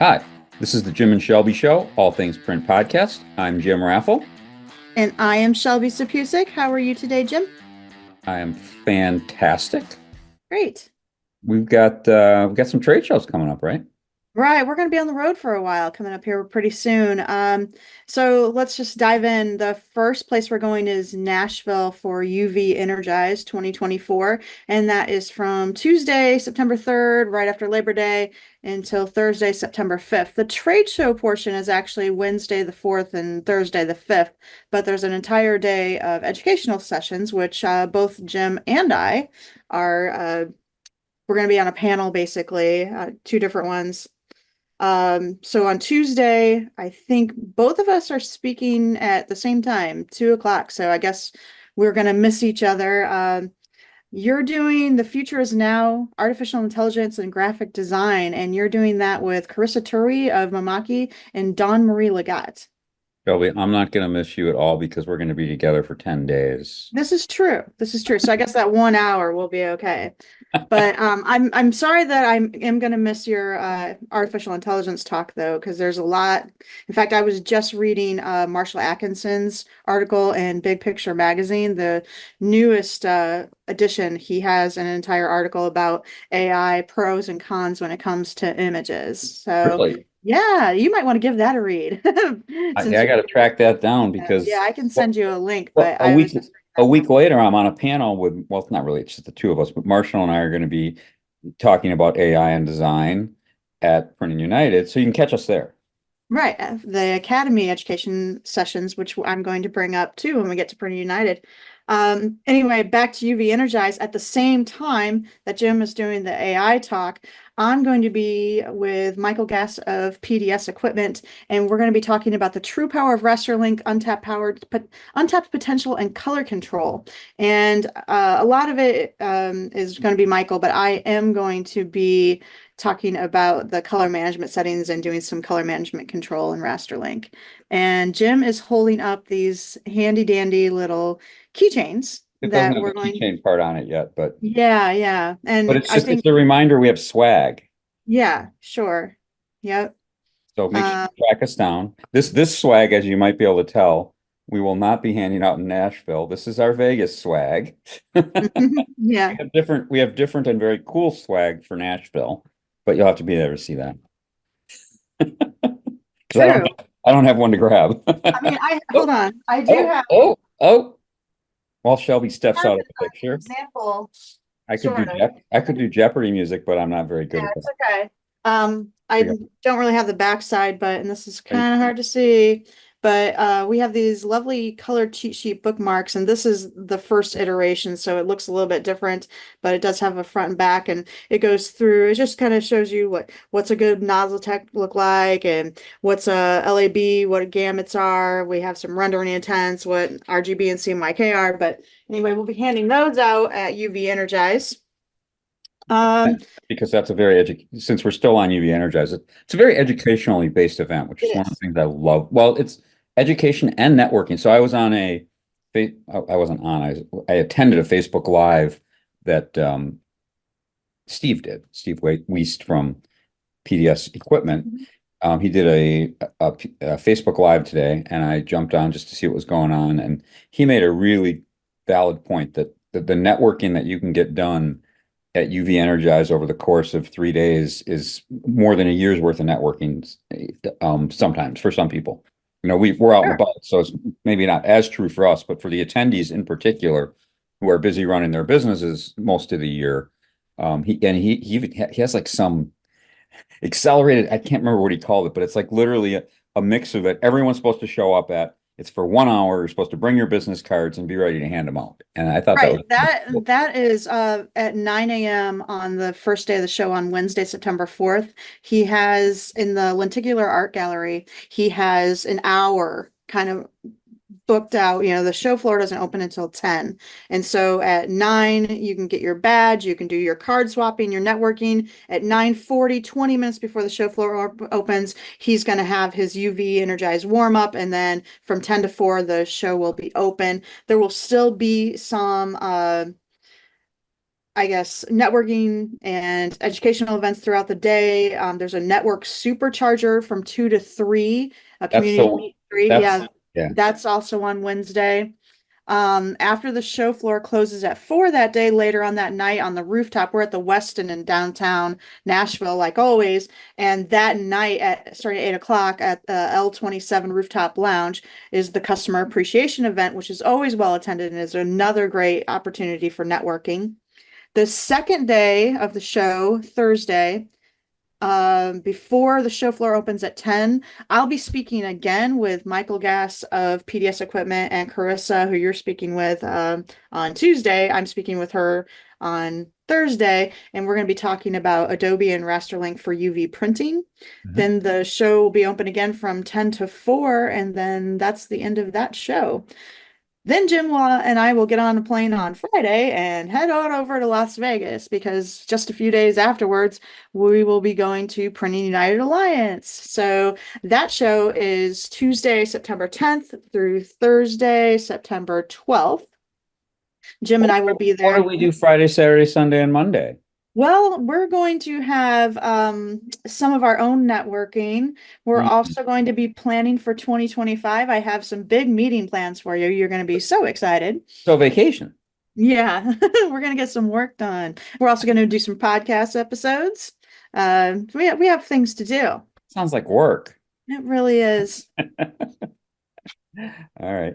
Hi, this is the Jim and Shelby Show, all things print podcast. I'm Jim Raffle. And I am Shelby Sapusik. How are you today, Jim? I am fantastic. Great. We've got some trade shows coming up, right? Right, we're going to be on the road for a while, coming up here pretty soon. So let's just dive in. The first place we're going is Nashville for UV Energize 2024, and that is from Tuesday, September 3rd, right after Labor Day, until Thursday, September 5th. The trade show portion is actually Wednesday the 4th and Thursday the 5th, but there's an entire day of educational sessions, which both Jim and I are we're going to be on a panel basically, two different ones. So on Tuesday, I think both of us are speaking at the same time, 2 o'clock. So I guess we're going to miss each other. You're doing The Future is Now, Artificial Intelligence and Graphic Design, and you're doing that with Carissa Turi of Mamaki and Dawn Marie Legat. Shelby, I'm not going to miss you at all because we're going to be together for 10 days. This is true. This is true. So I guess that 1 hour will be okay. But I'm sorry that I am going to miss your artificial intelligence talk though, because there's a lot. In fact, I was just reading Marshall Atkinson's article in Big Picture magazine, the newest edition. He has an entire article about AI pros and cons when it comes to images. So Really? yeah, you might want to give that a read. Since I you, got to track that down yeah, because I can well, send you a link, well, but I was just a week later, I'm on a panel with, well, it's not really, it's just the two of us, but Marshall and I are going to be talking about AI and design at Printing United. So you can catch us there. right. The Academy education sessions, which I'm going to bring up too when we get to Pretty United. Anyway, back to UV Energize. At the same time that Jim is doing the AI talk, I'm going to be with Michael Gass of PDS Equipment, and we're going to be talking about the true power of Rasterlink, untapped potential, and color control. And a lot of it is going to be Michael, but I am going to be talking about the color management settings and doing some color management control in Rasterlink. And Jim is holding up these handy dandy little keychains It doesn't that have the we're going. keychain part on it yet, Yeah, yeah. but And it's I just, think, it's a reminder we have swag. yeah, sure. Yep. So make sure Uh, you track us down. This swag, as you might be able to tell, we will not be handing out in Nashville. This is our Vegas swag. yeah, We have different and very cool swag for Nashville, but you'll have to be there to see that. Because true. I don't have one to grab. I mean, I hold Oh, on. I do oh, have oh, oh. While Shelby steps out of the an picture, example, sort of. I could do Jeopardy music, but I'm not very good Yeah, at it's that. okay. I don't really have the backside, but and this is kind of hard to see, but we have these lovely colored cheat sheet bookmarks, and this is the first iteration, so it looks a little bit different, but it does have a front and back, and it goes through. It just kind of shows you what's a good nozzle tech look like, and what's a LAB, what gamuts are. We have some rendering intents, what RGB and CMYK are, but anyway, we'll be handing those out at UV Energize. Um, Because that's a very since we're still on UV Energize, it's a very educationally based event, which it is one of the is. things I love. Well, it's education and networking. So I was on I wasn't on, I attended a Facebook Live that Steve did, Steve Weist from PDS Equipment. Mhm. He did a Facebook Live today, and I jumped on just to see what was going on. And he made a really valid point that the networking that you can get done at UV Energize over the course of 3 days is more than a year's worth of networking, sometimes for some people. We're out and Sure. about, so it's maybe not as true for us, but for the attendees in particular who are busy running their businesses most of the year, he has like some accelerated, I can't remember what he called it, but it's like literally a mix of it. Everyone's supposed to show up at, it's for 1 hour. You're supposed to bring your business cards and be ready to hand them out. And I thought that was Right. That is at 9 a.m. on the first day of the show on Wednesday, September 4th. He has in the lenticular art gallery, he has an hour kind of booked out. The show floor doesn't open until 10. And so at 9, you can get your badge, you can do your card swapping, your networking. At 9:40, 20 minutes before the show floor opens, he's going to have his UV energized warm up. And then from 10 to 4, the show will be open. There will still be some I guess, networking and educational events throughout the day. There's a network supercharger from 2 to 3, a That's community so, meet 3. that's, Yeah, yeah, that's also on Wednesday. After the show floor closes at 4 that day, later on that night on the rooftop, we're at the Westin in downtown Nashville, like always. And that night at starting at 8 o'clock at the L27 Rooftop Lounge is the customer appreciation event, which is always well attended and is another great opportunity for networking. The second day of the show, Thursday, before the show floor opens at 10, I'll be speaking again with Michael Gass of PDS Equipment and Carissa, who you're speaking with on Tuesday. I'm speaking with her on Thursday, and we're going to be talking about Adobe and Rasterlink for UV printing. Mhm. Then the show will be open again from 10 to 4, and then that's the end of that show. Then and I will get on a plane on Friday and head on over to Las Vegas because just a few days afterwards, we will be going to Printing United Alliance. So that show is Tuesday, September 10th through Thursday, September 12th. Jim and I will be What do there. we do Friday, Saturday, Sunday, and Monday? Well, we're going to have some of our own networking. We're Mm. also going to be planning for 2025. I have some big meeting plans for you. You're going to be so excited. So vacation. Yeah, we're gonna get some work done. We're also gonna do some podcast episodes. We have things to do. Sounds like work. It really is. All right.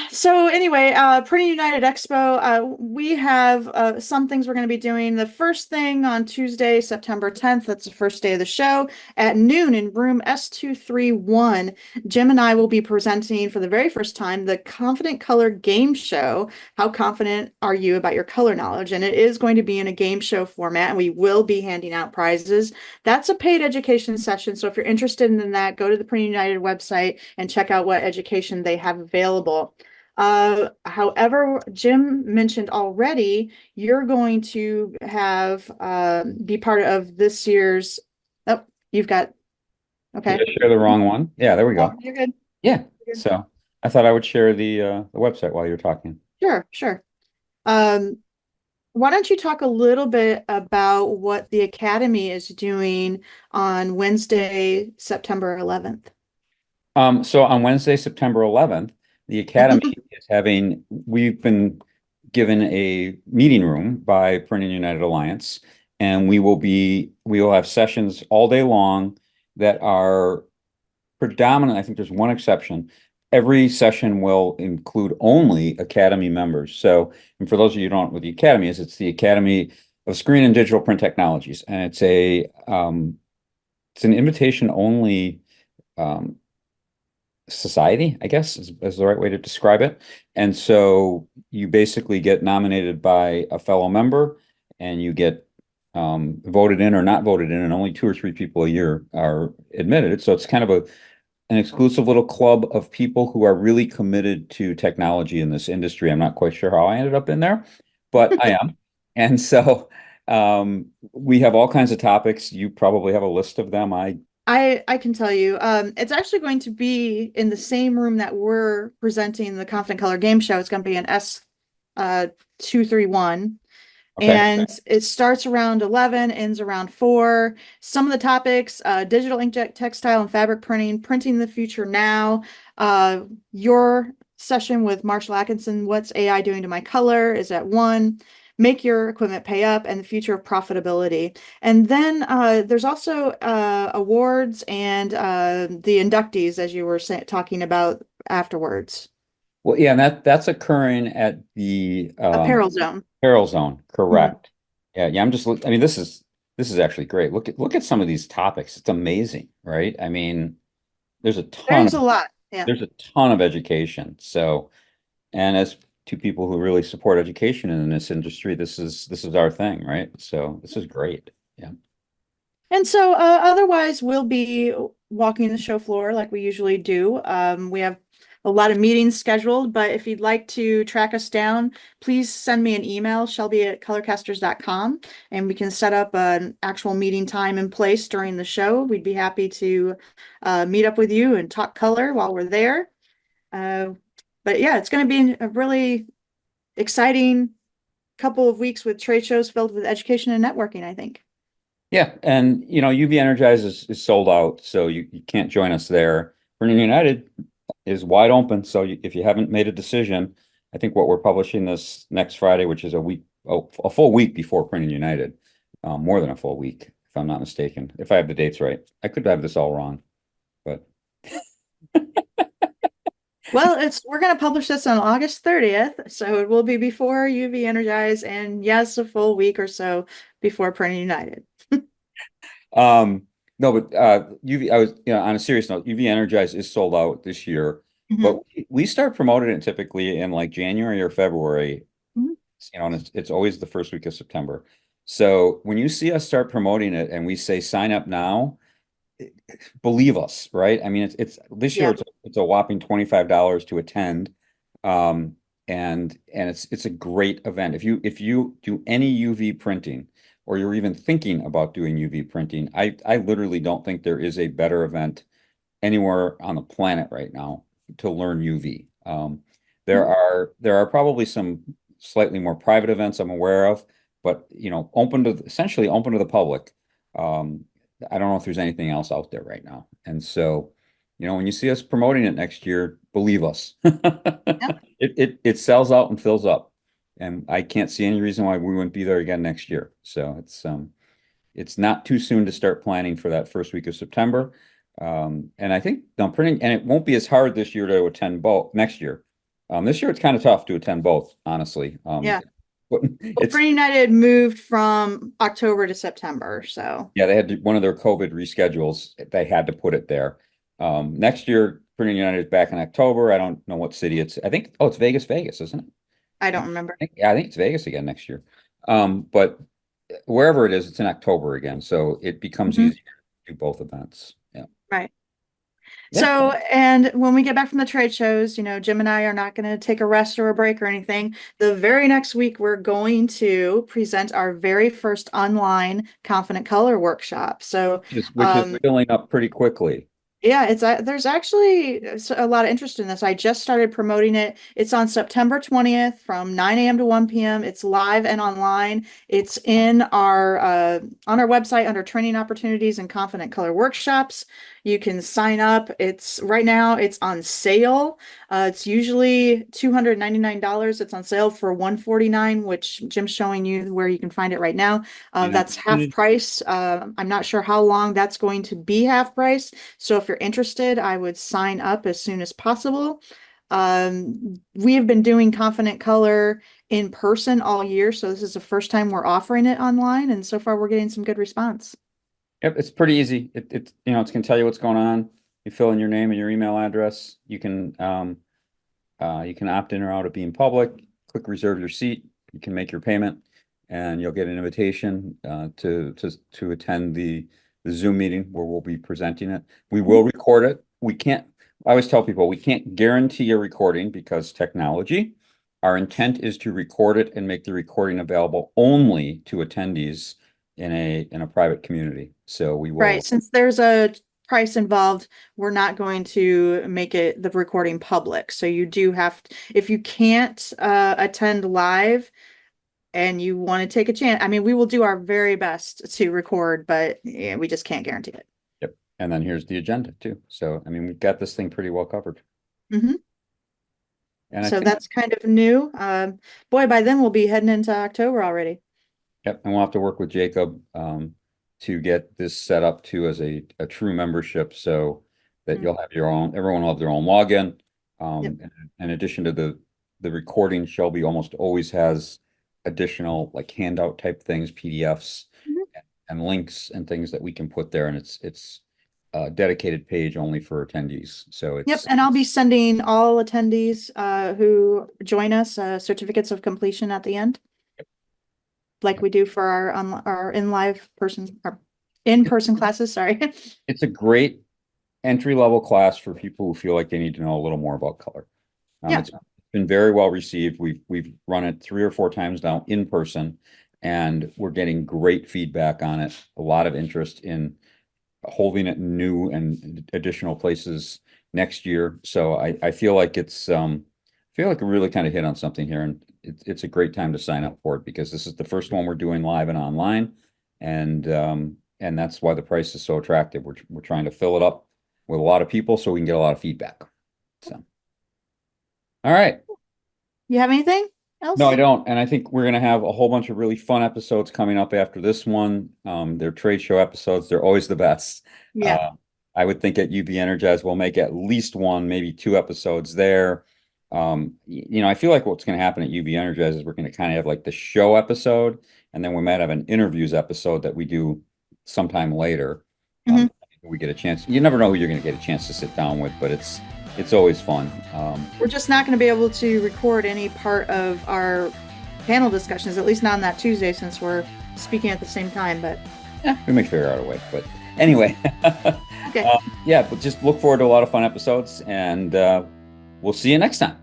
So anyway, Pretty United Expo, we have some things we're going to be doing. The first thing on Tuesday, September 10th, that's the first day of the show, at noon in room S231, Jim and I will be presenting for the very first time the Confident Color Game Show. How confident are you about your color knowledge? And it is going to be in a game show format, and we will be handing out prizes. That's a paid education session. So if you're interested in that, go to the Pretty United website and check out what education they have available. However, Jim mentioned already, you're going to have be part of this year's. Oh, you've got Did okay. I share the wrong one? Yeah, there we Oh, go. you're good. Yeah. You're good. So I thought I would share the website while you're talking. Sure, sure. Um, why don't you talk a little bit about what the Academy is doing on Wednesday, September 11th? So on Wednesday, September 11th, the Academy is we've been given a meeting room by Printing United Alliance, and we will have sessions all day long that are predominant. I think there's one exception. Every session will include only Academy members. So, and for those of you who don't know what the Academy is, it's the Academy of Screen and Digital Print Technologies, and it's an invitation only um, society, I guess is the right way to describe it. And so you basically get nominated by a fellow member and you get voted in or not voted in, and only 2 or 3 people a year are admitted. So it's kind of an exclusive little club of people who are really committed to technology in this industry. I'm not quite sure how I ended up in there, but I am. And so we have all kinds of topics. You probably have a list of them. I can tell you, it's actually going to be in the same room that we're presenting the Confident Color Game Show. It's going to be in S 231. Okay. And it starts around 11, ends around 4. Some of the topics, digital inkjet textile and fabric printing, printing the future now. Your session with Marshall Atkinson, what's AI doing to my color, is at 1. Make your equipment pay up and the future of profitability. And then there's also awards and the inductees, as you were talking about afterwards. Well, yeah, and that's occurring at the Apparel zone. Carroll Zone, Mhm. correct. Yeah, yeah. I mean, this is actually great. Look at some of these topics. It's amazing, right? I mean, there's a ton There's of a lot. Yeah. there's a ton of education. So, and as two people who really support education in this industry, this is our thing, right? So this is great. Yeah. And so, otherwise, we'll be walking the show floor like we usually do. We have a lot of meetings scheduled, but if you'd like to track us down, please send me an email, shelby@colorcasters.com, and we can set up an actual meeting time and place during the show. We'd be happy to meet up with you and talk color while we're there. Uh, but yeah, it's going to be a really exciting couple of weeks with trade shows filled with education and networking, I think. Yeah, and UV Energize is sold out, so you can't join us there. Printing United is wide open, so if you haven't made a decision, I think what we're publishing this next Friday, which is a full week before Printing United, more than a full week, if I'm not mistaken, if I have the dates right. I could have this all wrong, but Well, we're going to publish this on August 30th, so it will be before UV Energize, and yes, a full week or so before Printing United. no, but UV, I was, on a serious note, UV Energize is sold out this year, but Mhm. we start promoting it typically in like January or February, Mhm. and it's always the first week of September. So when you see us start promoting it and we say sign up now, believe us, right? I mean, it's this year Yeah. it's a whopping $25 to attend. And it's a great event. If you do any UV printing or you're even thinking about doing UV printing, I literally don't think there is a better event anywhere on the planet right now to learn UV. Mhm. There are probably some slightly more private events I'm aware of, but essentially open to the public. Um, I don't know if there's anything else out there right now. And so, when you see us promoting it next year, believe us. Yeah. It sells out and fills up. And I can't see any reason why we wouldn't be there again next year. So it's not too soon to start planning for that first week of September. And I think printing, and it won't be as hard this year to attend both next year. This year it's kind of tough to attend both, honestly. Yeah. But Well, it's Printing United moved from October to September, so yeah, they had one of their COVID reschedules. They had to put it there. Next year, Printing United is back in October. I don't know what city it's. I think it's Vegas, isn't it? I don't remember. Yeah, I think it's Vegas again next year. But wherever it is, it's in October again, so it becomes Mhm. easier to do both events. Yeah. Right. Yeah. So, and when we get back from the trade shows, Jim and I are not going to take a rest or a break or anything. The very next week, we're going to present our very first online Confident Color workshop. So, Which is filling up pretty quickly. yeah, there's actually a lot of interest in this. I just started promoting it. It's on September 20th from 9 a.m. to 1 p.m. It's live and online. It's in our on our website under training opportunities and confident color workshops. You can sign up. It's right now it's on sale. It's usually $299. It's on sale for $149, which Jim's showing you where you can find it right now. That's half price. I'm not sure how long that's going to be half price. So if you're interested, I would sign up as soon as possible. We have been doing Confident Color in person all year, so this is the first time we're offering it online, and so far we're getting some good response. Yep, it's pretty easy. It's going to tell you what's going on. You fill in your name and your email address. You can opt in or out of being public. Click reserve your seat. You can make your payment, and you'll get an invitation to attend the Zoom meeting where we'll be presenting it. We will record it. We can't. I always tell people we can't guarantee a recording because technology. Our intent is to record it and make the recording available only to attendees in a private community. So we Right, will. since there's a price involved, we're not going to make it the recording public. So you do have, if you can't attend live and you want to take a chance, I mean, we will do our very best to record, but yeah, we just can't guarantee it. Yep. And then here's the agenda too. So I mean, we've got this thing pretty well covered. Mhm. And I So think that's kind of new. Boy, by then we'll be heading into October already. Yep, and we'll have to work with Jacob to get this set up too as a true membership so that Mm. you'll have everyone will have their own login. Yep. In addition to the recording, Shelby almost always has additional like handout type things, PDFs Mhm. and links and things that we can put there, and it's a dedicated page only for attendees. So Yep. it's And I'll be sending all attendees who join us certificates of completion at the end, like we do for our in live person our in-person classes. Sorry. it's a great entry level class for people who feel like they need to know a little more about color. Yeah. It's been very well received. We've run it 3 or 4 times now in person, and we're getting great feedback on it. A lot of interest in holding it in new and additional places next year. So I feel like we really kind of hit on something here, and it's a great time to sign up for it because this is the first one we're doing live and online. And that's why the price is so attractive. We're trying to fill it up with a lot of people so we can get a lot of feedback. So, all right. You have anything No, I else? don't. And I think we're going to have a whole bunch of really fun episodes coming up after this one. They're trade show episodes. They're always the best. Yeah. Uh, I would think at UV Energize, we'll make at least one, maybe two episodes there. I feel like what's going to happen at UV Energize is we're going to kind of have like the show episode, and then we might have an interviews episode that we do sometime later. Mhm. We get a chance. You never know who you're going to get a chance to sit down with, but it's always fun. We're just not going to be able to record any part of our panel discussions, at least not on that Tuesday, since we're speaking at the same time. But we may figure out a way. But anyway, okay. yeah, but just look forward to a lot of fun episodes, and we'll see you next time.